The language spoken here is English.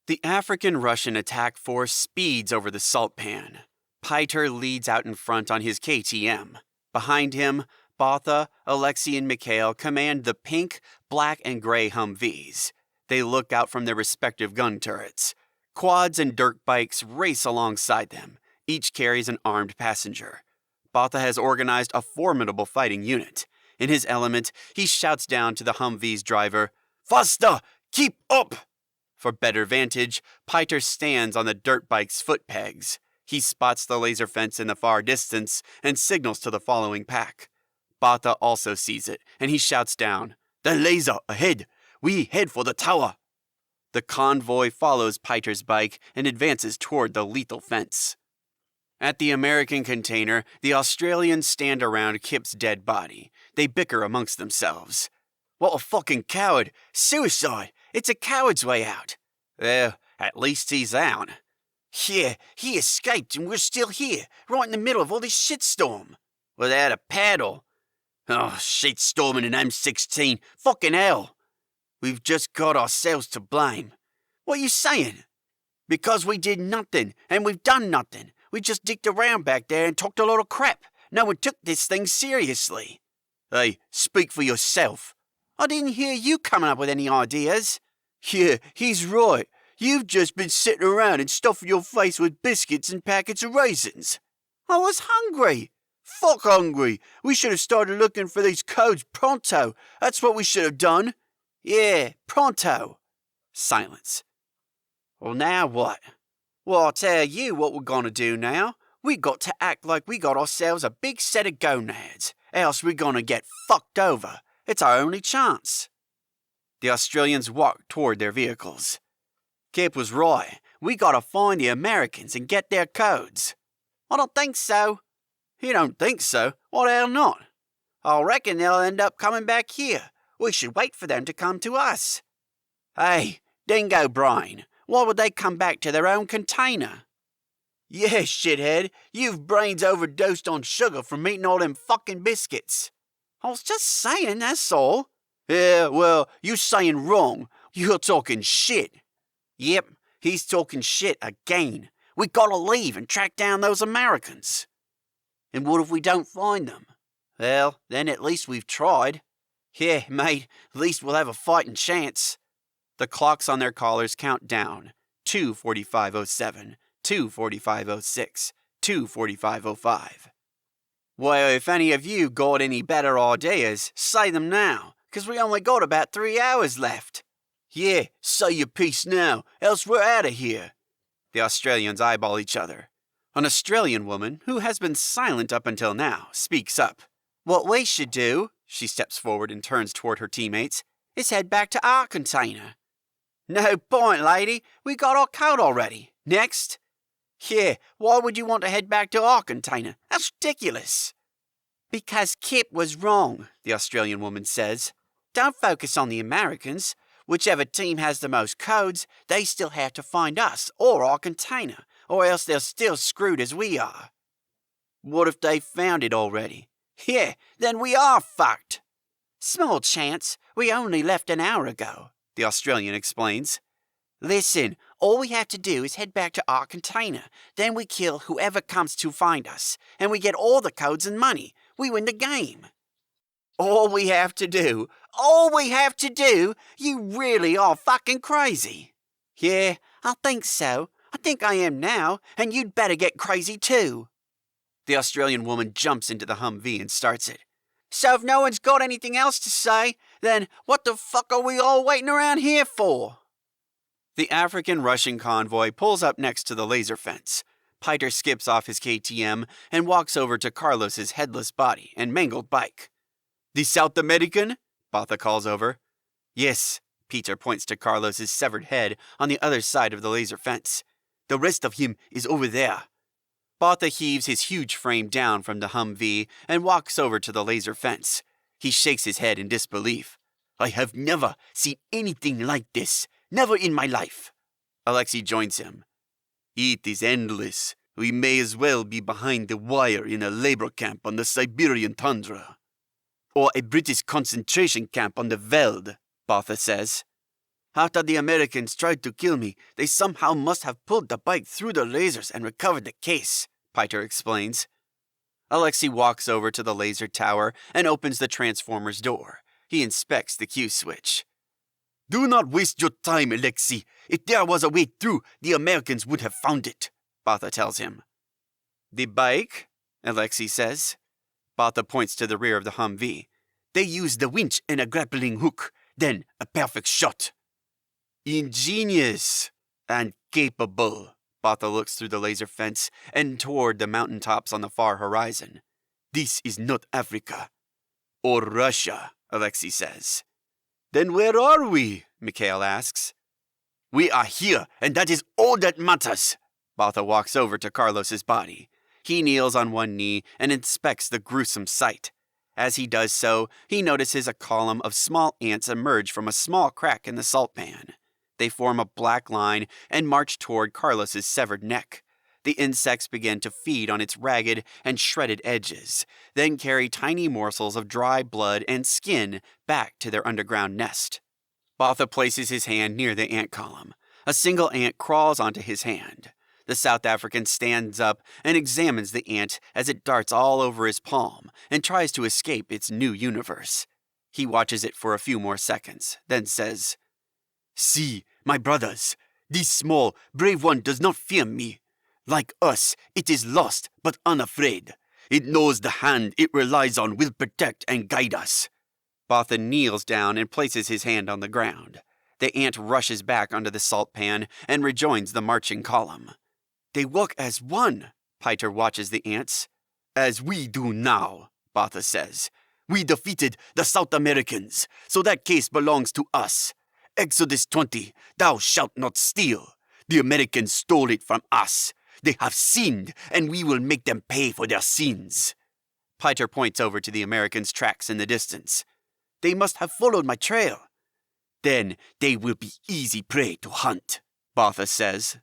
The African-Russian attack force speeds over the salt pan. Piter leads out in front on his KTM. Behind him, Botha, Alexei, and Mikhail command the pink, black, and gray Humvees. They look out from their respective gun turrets. Quads and dirt bikes race alongside them. Each carries an armed passenger. Botha has organized a formidable fighting unit. In his element, he shouts down to the Humvee's driver, "Faster! Keep up!" For better vantage, Piter stands on the dirt bike's foot pegs. He spots the laser fence in the far distance and signals to the following pack. Botha also sees it, and he shouts down, "The laser ahead! We head for the tower!" The convoy follows Piter's bike and advances toward the lethal fence. At the American container, the Australians stand around Kip's dead body. They bicker amongst themselves. "What a fucking coward! Suicide! It's a coward's way out." "Well, at least he's out." "Yeah, he escaped and we're still here, right in the middle of all this shitstorm." "Without a paddle." "Oh, shitstorming an M16. Fucking hell. We've just got ourselves to blame." "What are you saying?" "Because we did nothing, and we've done nothing. We just dicked around back there and talked a lot of crap. No one took this thing seriously." "Hey, speak for yourself." "I didn't hear you coming up with any ideas." "Yeah, he's right. You've just been sitting around and stuffing your face with biscuits and packets of raisins." "I was hungry." "Fuck hungry. We should have started looking for these codes pronto. That's what we should have done." "Yeah, pronto." Silence. "Well, now what?" "Well, I'll tell you what we're gonna do now. We got to act like we got ourselves a big set of gonads, else we're gonna get fucked over. It's our only chance." The Australians walked toward their vehicles. "Kip was right. We gotta find the Americans and get their codes." "I don't think so." "You don't think so? Why the hell not?" "I reckon they'll end up coming back here. We should wait for them to come to us." "Hey, dingo brain, why would they come back to their own container?" "Yeah, shithead, you've brains overdosed on sugar from eating all them fucking biscuits." "I was just saying, that's all." "Yeah, well, you're saying wrong. You're talking shit." "Yep, he's talking shit again. We gotta leave and track down those Americans." "And what if we don't find them?" "Well, then at least we've tried." "Yeah, mate, at least we'll have a fighting chance." The clocks on their collars count down. 2:45:07, 2:45:06, 2:45:05. "Well, if any of you got any better ideas, say them now, 'cause we only got about 3 hours left." "Yeah, say your piece now, else we're out of here." The Australians eyeball each other. An Australian woman, who has been silent up until now, speaks up. "What we should do," she steps forward and turns toward her teammates, "is head back to our container." "No point, lady. We got our code already. Next." "Yeah, why would you want to head back to our container? That's ridiculous." "Because Kip was wrong," the Australian woman says. "Don't focus on the Americans. Whichever team has the most codes, they still have to find us or our container, or else they're still screwed as we are." "What if they found it already?" "Yeah, then we are fucked." "Small chance. We only left an hour ago," the Australian explains. "Listen, all we have to do is head back to our container. Then we kill whoever comes to find us, and we get all the codes and money. We win the game." "All we have to do? All we have to do? You really are fucking crazy." "Yeah, I think so. I think I am now, and you'd better get crazy too." The Australian woman jumps into the Humvee and starts it. "So if no one's got anything else to say, then what the fuck are we all waiting around here for?" The African-Russian convoy pulls up next to the laser fence. Piter skips off his KTM and walks over to Carlos's headless body and mangled bike. "The South American?" Botha calls over. "Yes," Peter points to Carlos's severed head on the other side of the laser fence. "The rest of him is over there." Botha heaves his huge frame down from the Humvee and walks over to the laser fence. He shakes his head in disbelief. "I have never seen anything like this. Never in my life." Alexei joins him. "It is endless. We may as well be behind the wire in a labor camp on the Siberian tundra. Or a British concentration camp on the Veld," Botha says. After the Americans tried to kill me, they somehow must have pulled the bike through the lasers and recovered the case, Piter explains. Alexei walks over to the laser tower and opens the transformer's door. He inspects the Q switch. Do not waste your time, Alexei. If there was a way through, the Americans would have found it, Botha tells him. The bike? Alexei says. Botha points to the rear of the Humvee. They used the winch and a grappling hook, then a perfect shot. Ingenious and capable. Botha looks through the laser fence and toward the mountaintops on the far horizon. This is not Africa. Or Russia, Alexei says. Then where are we? Mikhail asks. We are here, and that is all that matters. Botha walks over to Carlos's body. He kneels on one knee and inspects the gruesome sight. As he does so, he notices a column of small ants emerge from a small crack in the salt pan. They form a black line and march toward Carlos's severed neck. The insects begin to feed on its ragged and shredded edges, then carry tiny morsels of dry blood and skin back to their underground nest. Botha places his hand near the ant column. A single ant crawls onto his hand. The South African stands up and examines the ant as it darts all over his palm and tries to escape its new universe. He watches it for a few more seconds, then says, See, my brothers, this small, brave one does not fear me. Like us, it is lost but unafraid. It knows the hand it relies on will protect and guide us. Botha kneels down and places his hand on the ground. The ant rushes back onto the salt pan and rejoins the marching column. They work as one, Piter watches the ants. As we do now, Botha says. We defeated the South Americans, so that case belongs to us. Exodus 20, thou shalt not steal. The Americans stole it from us. They have sinned, and we will make them pay for their sins. Piter points over to the Americans' tracks in the distance. They must have followed my trail. Then they will be easy prey to hunt, Botha says.